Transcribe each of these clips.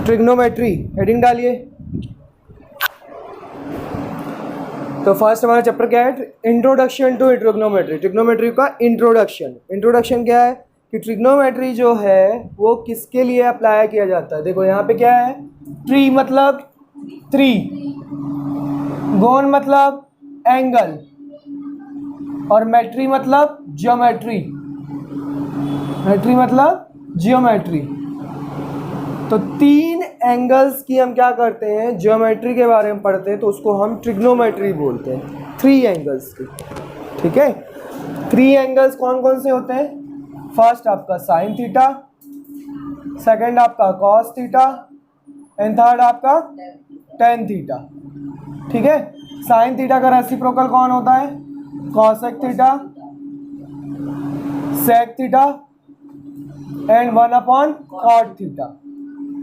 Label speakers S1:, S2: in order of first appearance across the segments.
S1: Trigonometry heading डालिए। तो first हमारा चैप्टर क्या है? Introduction to trigonometry. ट्रिग्नोमेट्री का इंट्रोडक्शन क्या है कि ट्रिग्नोमेट्री जो है वो किसके लिए अप्लाई किया जाता है। देखो यहाँ पे क्या है, ट्री मतलब ट्री, गोन मतलब एंगल, और मेट्री मतलब ज्योमेट्री। मेट्री मतलब ज्योमेट्री। तो तीन एंगल्स की हम क्या करते हैं, ज्योमेट्री के बारे में पढ़ते हैं, तो उसको हम ट्रिग्नोमेट्री बोलते हैं। थ्री एंगल्स की, ठीक है। थ्री एंगल्स कौन कौन से होते हैं? फर्स्ट आपका साइन थीटा, सेकंड आपका कॉस थीटा, एंड थर्ड आपका टेन थीटा, ठीक है। साइन थीटा का रेसिप्रोकल कौन होता है? Cosec theta, sec theta and 1 cot theta.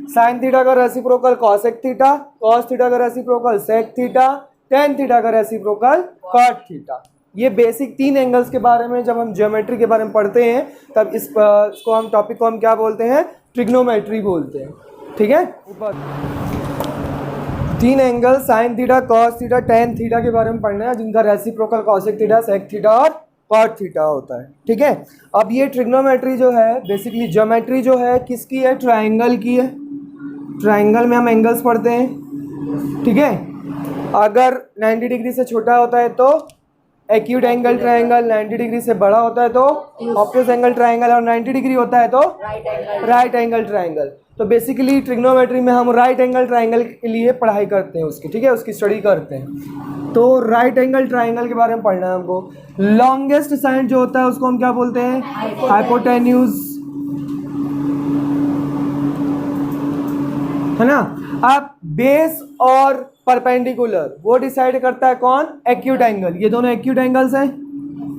S1: Sine theta का reciprocal cosec theta, cos theta का reciprocal sec theta, tan theta का रेसिप्रोकल कॉट थीटा। ये बेसिक तीन एंगल्स के बारे में जब हम ज्योमेट्री के बारे में पढ़ते हैं तब इसको हम टॉपिक को हम क्या बोलते हैं? ट्रिग्नोमेट्री बोलते हैं, ठीक है। तीन angle sine theta, cos theta, tan theta के बारे में पढ़ना है, जिनका reciprocal cosec theta, sec theta और कॉट थीटा होता है, ठीक है। अब ये ट्रिग्नोमेट्री जो है बेसिकली ज्योमेट्री जो है किसकी है? ट्रायंगल की है। ट्रायंगल में हम एंगल्स पढ़ते हैं, ठीक है। अगर 90 डिग्री से छोटा होता है तो एक्यूट एंगल ट्रायंगल, 90 डिग्री से बड़ा होता है तो ऑब्ट्यूज एंगल ट्रायंगल, और 90 डिग्री होता है तो राइट एंगल ट्रायंगल। तो बेसिकली ट्रिग्नोमेट्री में हम राइट एंगल ट्रायंगल के लिए पढ़ाई करते हैं उसकी, ठीक है, उसकी स्टडी करते हैं। तो राइट एंगल ट्रायंगल के बारे में पढ़ना है हमको। लॉन्गेस्ट साइड जो होता है उसको हम क्या बोलते हैं? हाइपोटेन्यूज, है ना। अब बेस और परपेंडिकुलर वो डिसाइड करता है कौन? Acute angle. ये दोनों एक्यूट एंगल्स हैं,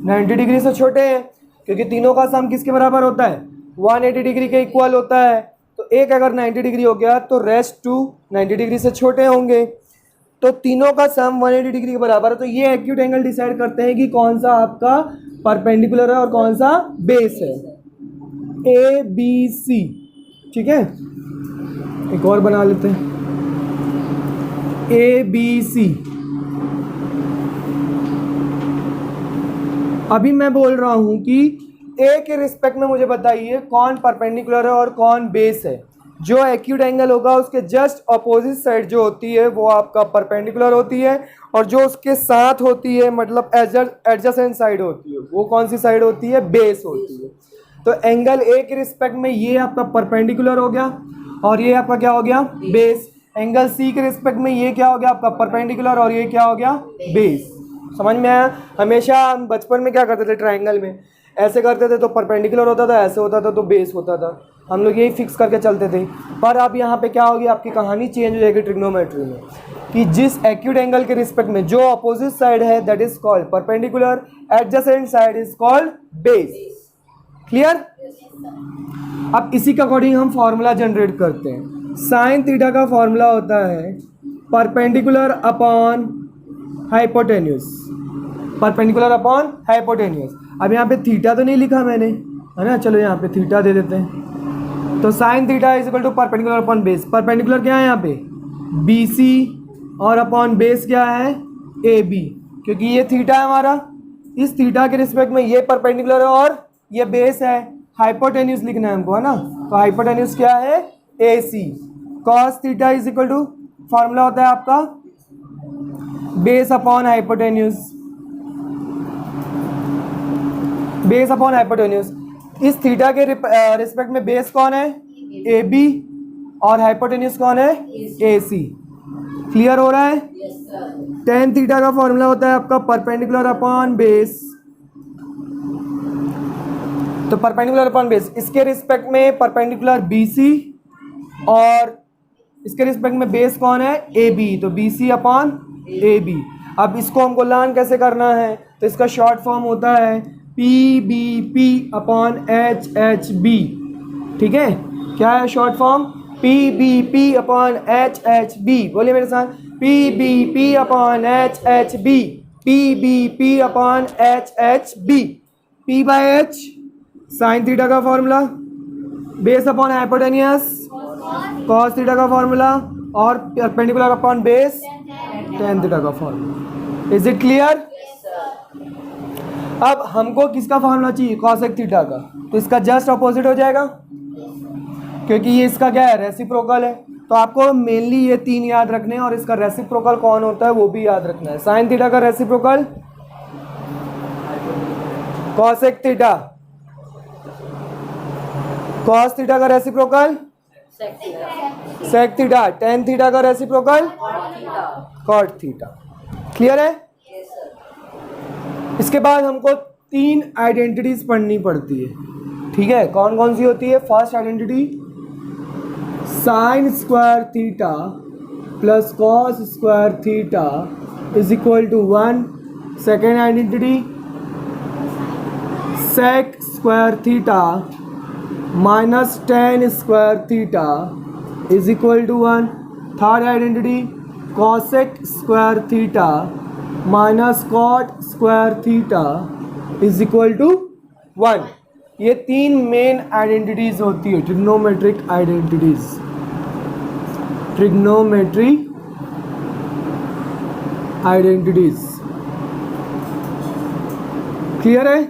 S1: 90 डिग्री से छोटे हैं, क्योंकि तीनों का सम किसके बराबर होता है? 180 डिग्री के इक्वल होता है। तो एक अगर 90 डिग्री हो गया तो रेस्ट टू 90 डिग्री से छोटे होंगे, तो तीनों का सम 180 डिग्री के बराबर है। तो ये एक्यूट एंगल डिसाइड करते हैं कि कौन सा आपका परपेंडिकुलर है और कौन सा बेस है। ए बी सी, ठीक है। एक और बना लेते हैं, ए बी सी। अभी मैं बोल रहा हूं कि ए के रिस्पेक्ट में मुझे बताइए कौन परपेंडिकुलर है और कौन बेस है। जो एक्यूट एंगल होगा उसके जस्ट अपोजिट साइड जो होती है वो आपका परपेंडिकुलर होती है, और जो उसके साथ होती है मतलब एडजेसेंट साइड होती है वो कौन सी साइड होती है? बेस होती है। तो एंगल ए के रिस्पेक्ट में ये आपका परपेंडिकुलर हो गया और ये आपका क्या हो गया? बेस। एंगल सी के रिस्पेक्ट में ये क्या हो गया? आपका परपेंडिकुलर, और ये क्या हो गया? बेस। समझ में आया? हमेशा हम बचपन में क्या करते थे? ट्रायंगल में ऐसे करते थे तो परपेंडिकुलर होता था, ऐसे होता था तो बेस होता था। हम लोग यही फिक्स करके चलते थे। पर अब यहाँ पे क्या होगी? आपकी कहानी चेंज हो जाएगी ट्रिग्नोमेट्री में, कि जिस एक्यूट एंगल के रिस्पेक्ट में जो अपोजिट साइड है that is called perpendicular, adjacent side is called base. Clear? अब इसी के अकॉर्डिंग हम फॉर्मूला जनरेट करते हैं। साइन थीटा का फॉर्मूला होता है perpendicular upon hypotenuse, perpendicular upon hypotenuse. अब यहाँ पे थीटा तो नहीं लिखा मैंने, है ना, चलो यहाँ पे थीटा दे देते हैं। तो sine theta is equal to perpendicular upon base. Perpendicular क्या है यहाँ पे? बी सी, और अपॉन बेस क्या है? ए बी, क्योंकि ये थीटा है हमारा, इस थीटा के रिस्पेक्ट में ये परपेंडिकुलर है और ये बेस है। हाइपोटेन्यूज लिखना है हमको, है ना। तो हाइपोटेन्यूज क्या है? A C. Cos theta is equal to formula होता है आपका base upon hypotenuse, base upon hypotenuse. इस थीटा के रिस्पेक्ट में बेस कौन है? ए बी, और हाइपोटेन्यूज कौन है? A C. क्लियर हो रहा है? टेन थीटा का फॉर्मूला होता है आपका परपेंडिकुलर अपॉन बेस। तो परपेंडिकुलर अपॉन बेस, इसके रिस्पेक्ट में परपेंडिकुलर बी सी, और इसके रिस्पेक्ट में बेस कौन है? A B. तो B C upon A B. अब इसको हमको लर्न कैसे करना है? तो इसका शॉर्ट फॉर्म होता है P B P upon H H B, ठीक है। क्या है short form? P B P upon H H B. बोलिए मेरे साथ, P B P upon H H B, P B P upon H H B. P by H sine theta का formula, base upon hypotenuse cos theta का formula और perpendicular upon base tan theta का formula. Is it clear? अब हमको किसका formula चाहिए? Cosec theta का, तो इसका जस्ट अपोजिट हो जाएगा क्योंकि ये इसका क्या है? रेसिप्रोकल है। तो आपको मेनली ये तीन याद रखने हैं और इसका रेसिप्रोकल कौन होता है वो भी याद रखना है। साइन थीटा का reciprocal cosec theta, cos theta का reciprocal sec theta, tan theta का रेसिप्रोकल कॉट थीटा। क्लियर है? इसके बाद हमको तीन आइडेंटिटीज पढ़नी पड़ती है, ठीक है? कौन कौन सी होती है? First identity sine square theta plus cos square theta is equal to 1। Second identity sec square theta minus tan square theta is equal to 1। Third identity cosec square theta minus cot square theta is equal to 1। ये तीन main identities होती है, trigonometric identities, trigonometry identities. Clear है?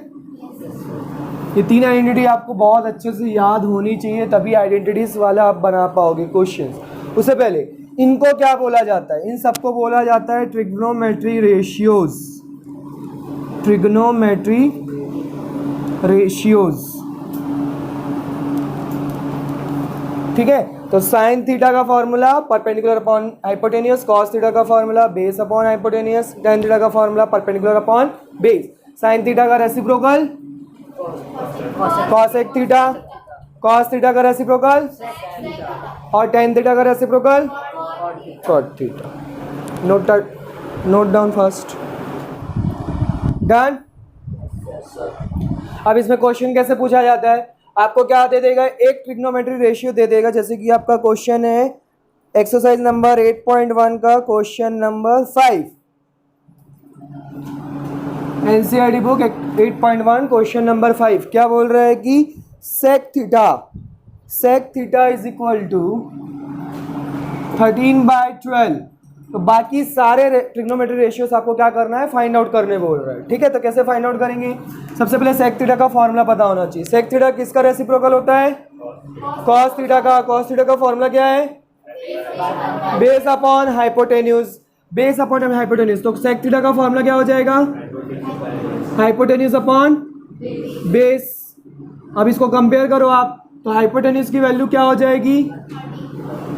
S1: ये तीन identity आपको बहुत अच्छे से याद होनी चाहिए, तभी आइडेंटिटीज वाला आप बना पाओगे क्वेश्चंस। उससे पहले इनको क्या बोला जाता है? इन सबको बोला जाता है ट्रिग्नोमेट्री रेशियोज, ट्रिग्नोमेट्री रेशियोज। ठीक है? तो साइन थीटा का formula perpendicular upon hypotenuse, cos theta का formula base upon hypotenuse, tan theta का formula perpendicular upon base. Sine theta का reciprocal cosec theta, cos theta का रेसिप्रोकल और टेन थीटा का reciprocal cot theta. Note down first. Done? अब इसमें question कैसे पूछा जाता है? आपको क्या दे देगा? एक ट्रिग्नोमेट्री रेशियो दे देगा, जैसे कि आपका क्वेश्चन है एक्सरसाइज नंबर 8.1 का question number 5, NCERT book 8.1 question number 5। क्या बोल रहा है कि sec theta is equal to 13/12। तो बाकी सारे ट्रिग्नोमेट्री रेशियोस आपको क्या करना है? फाइंड आउट करने बोल रहा है। ठीक है? तो कैसे फाइंड आउट करेंगे? सबसे पहले सेक थीटा का फॉर्मूला पता होना चाहिए। सेक थीटा किसका रेसिप्रोकल होता है? कॉस थीटा का। कॉस थीटा का फॉर्मूला क्या है? Base upon hypotenuse, base upon hypotenuse. तो सेक थीटा का फॉर्मूला क्या हो जाएगा? Hypotenuse upon base. अब इसको कंपेयर करो आप, तो हाइपोटेन्यूज की वैल्यू क्या हो जाएगी?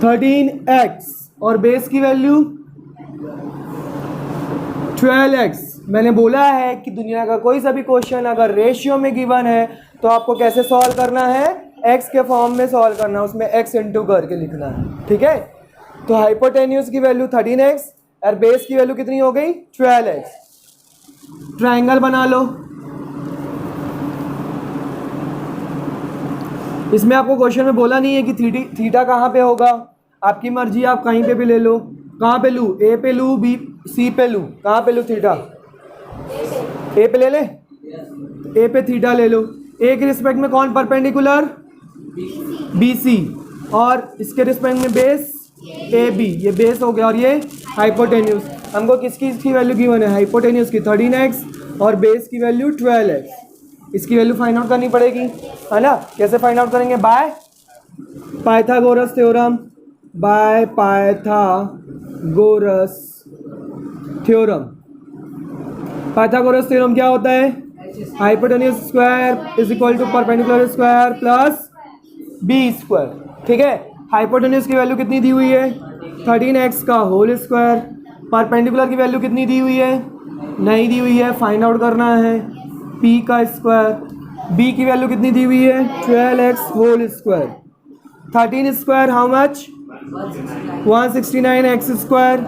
S1: 13x और बेस की वैल्यू 12x। मैंने बोला है कि दुनिया का कोई सा भी क्वेश्चन अगर रेशियो में गिवन है तो आपको कैसे सॉल्व करना है? x के फॉर्म में सॉल्व करना है, उसमें x इंटू करके लिखना है। ठीक है? तो हाइपोटेन्यूज की वैल्यू 13x और बेस की वैल्यू कितनी हो गई? 12x। ट्रायंगल बना लो। इसमें आपको क्वेश्चन में बोला नहीं है कि थीटा कहाँ पे होगा, आपकी मर्जी, आप कहीं पे भी ले लो। कहाँ पे लूँ? ए पे लूँ, बी सी पे लूँ? कहाँ पे लूँ थीटा? ए पे ले ले, ए पे थीटा ले लो। ए के रिस्पेक्ट में कौन परपेंडिकुलर? B C. और इसके रिस्पेक्ट में बेस ए बी, ये बेस हो गया। और ये हाइपोटेन्यूज। हमको किसकी वैल्यू गिवन है? हाइपोटेन्यूज की 13x और बेस की वैल्यू 12x। इसकी वैल्यू फाइंड आउट करनी पड़ेगी, है ना? कैसे फाइंड आउट करेंगे? By Pythagoras theorem, by Pythagoras theorem. Pythagoras theorem क्या होता है? Hypotenuse square is equal to perpendicular square plus B square. ठीक है? हाइपोटेन्यूज की वैल्यू कितनी दी हुई है? 13x का होल स्क्वायर। परपेंडिकुलर की वैल्यू कितनी दी हुई है? नहीं दी हुई है, फाइंड आउट करना है p का स्क्वायर। b की वैल्यू कितनी दी हुई है? 12x whole square. 13 square how much? 169x square,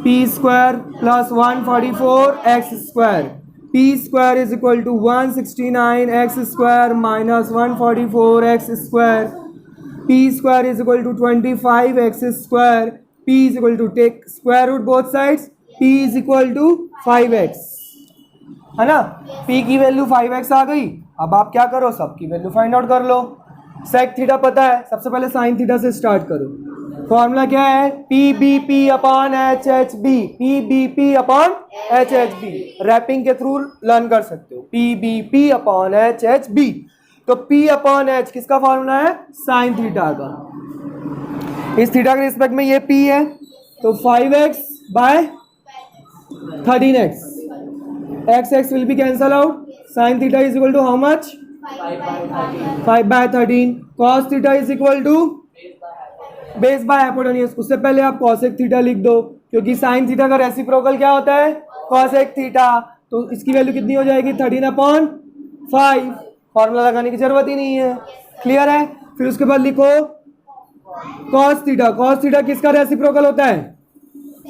S1: p square plus 144x square. p square is equal to 169x square minus 144x square. p square is equal to 25x square. p is equal to, take square root both sides, p is equal to 5x, है ना? p की value 5x आ गई। अब आप क्या करो? सबकी value find out कर लो। सेक थीटा पता है, सबसे पहले साइन थीटा से स्टार्ट करो। फॉर्मूला क्या है? P B P upon H H B, P B P upon H H B, rapping के थ्रू लर्न कर सकते हो, P B P upon H H B. तो पी अपॉन एच किसका फॉर्मूला है? साइन थीटा का। इस थीटा के रिस्पेक्ट में ये पी है, तो 5x by 13x, X X will be cancel out, sine theta is equal to how much? 5/13। Cos theta is equal to base by hypotenuse. उससे पहले आप कॉसेक थीटा लिख दो, क्योंकि साइन थीटा का रेसिप्रोकल क्या होता है? Cosec theta. तो इसकी वैल्यू कितनी हो जाएगी? 13/5। फॉर्मूला लगाने की जरूरत ही नहीं है। क्लियर है? फिर उसके बाद लिखो कॉस थीटा। कॉस थीटा किसका रेसिप्रोकल होता है?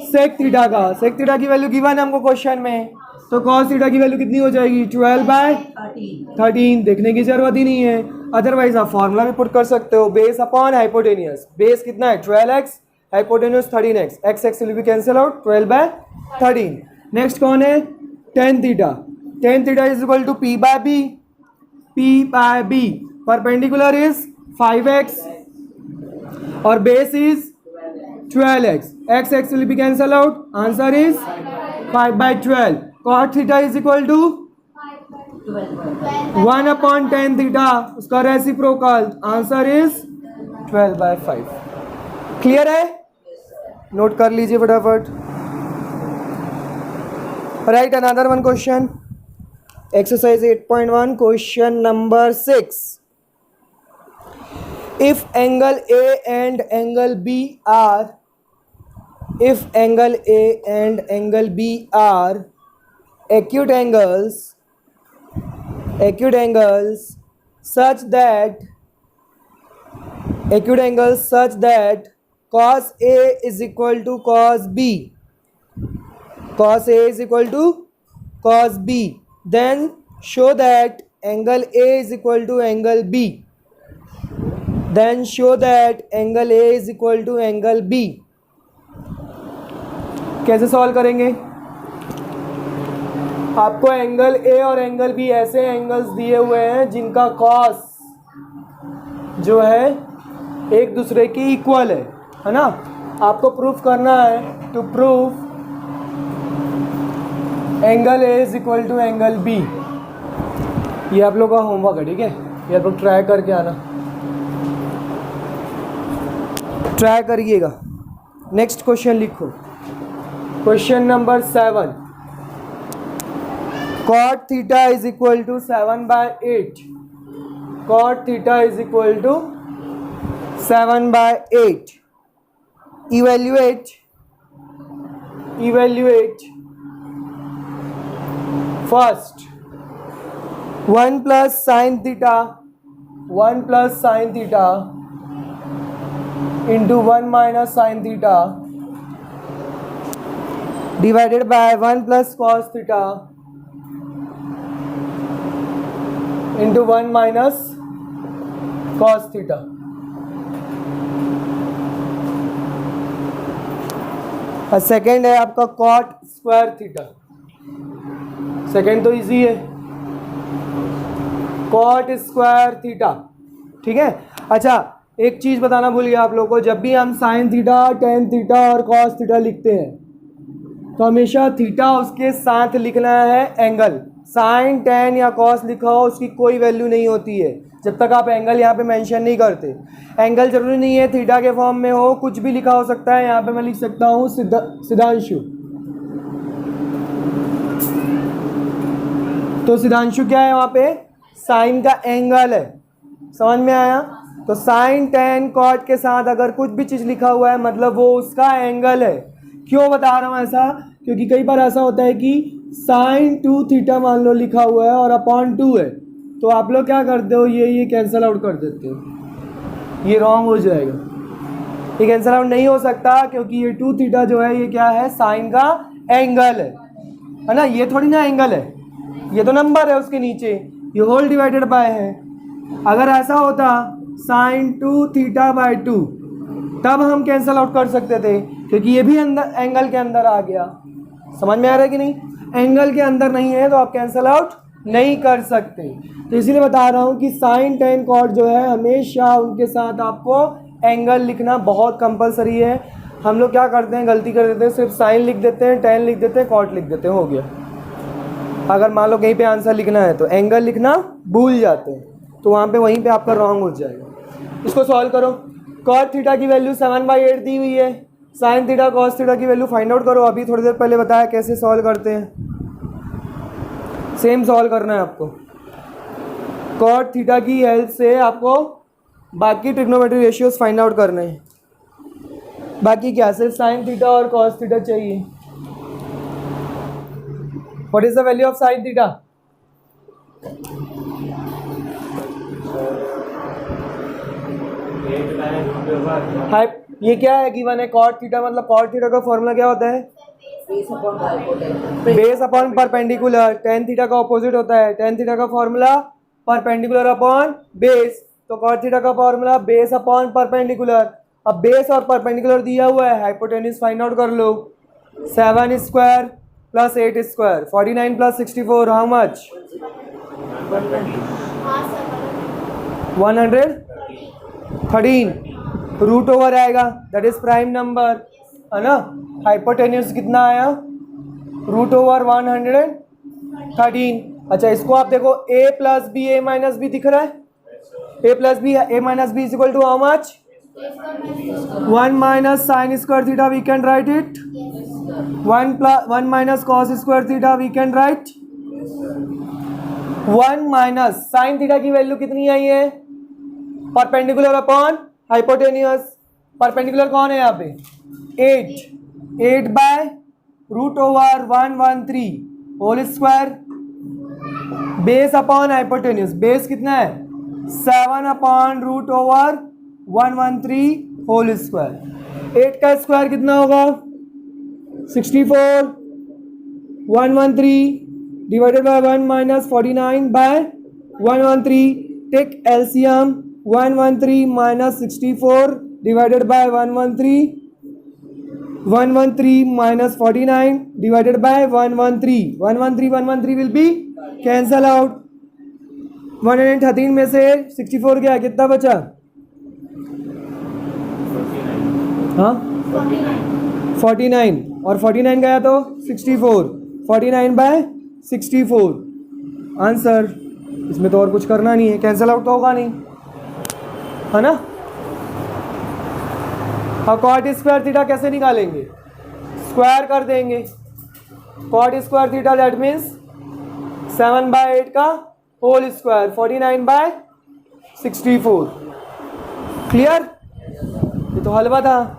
S1: सेक थीटा का। सेक थीटा की वैल्यू गिवन है हमको क्वेश्चन में, तो कॉस थीटा की वैल्यू कितनी हो जाएगी? 12/13। देखने की जरूरत ही नहीं है। अदरवाइज आप फॉर्मूला भी पुट कर सकते हो, बेस अपॉन हाइपोटेनियस। बेस कितना है? 12x, hypotenuse 13x, X X will be cancel out, 12/13। Next कौन है? Tan theta. Tan theta is equal to P by B, P by B. Perpendicular is 5x और base is 12x, X X will be cancel out, answer is 5/12। cot theta is equal to 1/10 theta, उसका reciprocal, answer is 12/5। Clear है? Note कर लीजिए फटाफट। Right another one question, exercise 8.1, question number 6। If angle A and angle B are, if angle A and angle B are acute angles such that cos A is equal to cos B, cos A is equal to cos B, then show that angle A is equal to angle B, then show that angle A is equal to angle B। कैसे solve करेंगे? आपको angle A और angle B ऐसे angles दिए हुए हैं जिनका cos जो है एक दूसरे के इक्वल है ना? आपको प्रूफ करना है, to proof angle A is equal to angle B. ये आप लोगों का होमवर्क है, ठीक है? ये आप लोग ट्राई करके आना, ट्राई करिएगा। नेक्स्ट क्वेश्चन लिखो, question number 7। cot theta is equal to 7/8, cot theta is equal to 7/8। Evaluate first 1 plus sine theta, 1 plus sine theta into 1 minus sin theta divided by 1 plus cos theta into 1 minus cos theta। और second है आपका cot square theta. Second तो easy है, cot square theta, ठीक है? अच्छा, एक चीज़ बताना भूल गया आप लोगों को, जब भी हम साइन थीटा, टेन थीटा और कॉस थीटा लिखते हैं तो हमेशा थीटा उसके साथ लिखना है एंगल। साइन, टेन या कॉस लिखा हो उसकी कोई वैल्यू नहीं होती है जब तक आप एंगल यहाँ पे मेंशन नहीं करते। एंगल जरूरी नहीं है थीटा के फॉर्म में हो, कुछ भी लिखा हो सकता है। यहाँ पे मैं लिख सकता हूँ सिद्धांशु। तो सिद्धांशु क्या है? वहाँ पे साइन का एंगल है। समझ में आया? तो साइन, टेन, कॉट के साथ अगर कुछ भी चीज़ लिखा हुआ है मतलब वो उसका एंगल है। क्यों बता रहा हूँ ऐसा? क्योंकि कई बार ऐसा होता है कि साइन 2 थीटा मान लो लिखा हुआ है और अपॉन 2 है, तो आप लोग क्या करते हो? ये कैंसिल आउट कर देते हो, ये रॉन्ग हो जाएगा। ये कैंसिल आउट नहीं हो सकता क्योंकि ये 2 थीटा जो है ये क्या है? साइन का एंगल है ना? ये थोड़ी ना एंगल है, ये तो नंबर है उसके नीचे, ये होल डिवाइडेड बाय है। अगर ऐसा होता साइन 2 थीटा बाय 2 तब हम कैंसिल आउट कर सकते थे, क्योंकि ये भी अंदर एंगल के अंदर आ गया। समझ में आ रहा है कि नहीं? एंगल के अंदर नहीं है तो आप कैंसिल आउट नहीं कर सकते। तो इसीलिए बता रहा हूँ कि साइन टेन कॉट जो है हमेशा उनके साथ आपको एंगल लिखना बहुत कंपलसरी है। हम लोग क्या करते हैं, गलती कर देते हैं, सिर्फ साइन लिख देते हैं, टेन लिख देते हैं, कॉट लिख देते हैं, हो गया। अगर मान लो कहीं पे आंसर लिखना है तो एंगल लिखना भूल जाते हैं, तो वहाँ पे वहीं पे आपका रॉन्ग हो जाएगा। इसको सॉल्व करो। कॉट थीटा की वैल्यू 7/8 दी हुई है, साइन थीटा कॉस थीटा की वैल्यू फाइंड आउट करो। अभी थोड़ी देर पहले बताया कैसे सॉल्व करते हैं, सेम सॉल्व करना है आपको। कॉट थीटा की हेल्प से आपको बाकी ट्रिग्नोमेट्री रेशियोज फाइंड आउट करने हैं। बाकी क्या, सिर्फ साइन थीटा और कॉस थीटा चाहिए। What is the value of sine theta? High, ये क्या है, गिवन है कॉट थीटा, मतलब कॉट थीटा का फॉर्मूला क्या होता है? Base upon perpendicular. Ten theta का ऑपोजिट होता है, टेन थीटा का फॉर्मूला परपेंडिकुलर अपॉन बेस। तो कॉट थीटा का फॉर्मूला बेस अपॉन परपेंडिकुलर। अब बेस और परपेंडिकुलर दिया हुआ है, हाइपोटेन्यूज फाइंड आउट कर लो। 7 square plus 8 square, 49 plus 64, how much? 113। Root over आएगा, दैट इज प्राइम नंबर, है ना। हाइपोटेन्यूज कितना आया? Root over 113। अच्छा, इसको आप देखो, a plus b a minus b दिख रहा है, a plus b a minus b is equal to how much? 1 minus sine square theta, we can write it. 1 minus cos square theta, we can write. 1 minus sine theta की value कितनी आई है? Perpendicular upon hypotenuse. Perpendicular कौन है यहाँ पे? 8 by root over 113 whole square. Base upon hypotenuse, base कितना है? 7 upon root over 113 whole square. 8 का स्क्वायर कितना होगा? 64। 113 divided by 1 minus 49 by 113। Take LCM, 113 minus 64 divided by 113, 113 minus 49 divided by 113. 113 will be cancel out. 113 में से 64 गया, कितना बचा? हाँ 49, और 49 गया तो 64, 49 बाय 64 आंसर। इसमें तो और कुछ करना नहीं है, कैंसिल आउट तो होगा नहीं, है ना। कॉट स्क्वायर थीटा कैसे निकालेंगे? स्क्वायर कर देंगे। Cot square theta that means 7/8 का होल स्क्वायर, 49/64। क्लियर? ये तो हलवा था।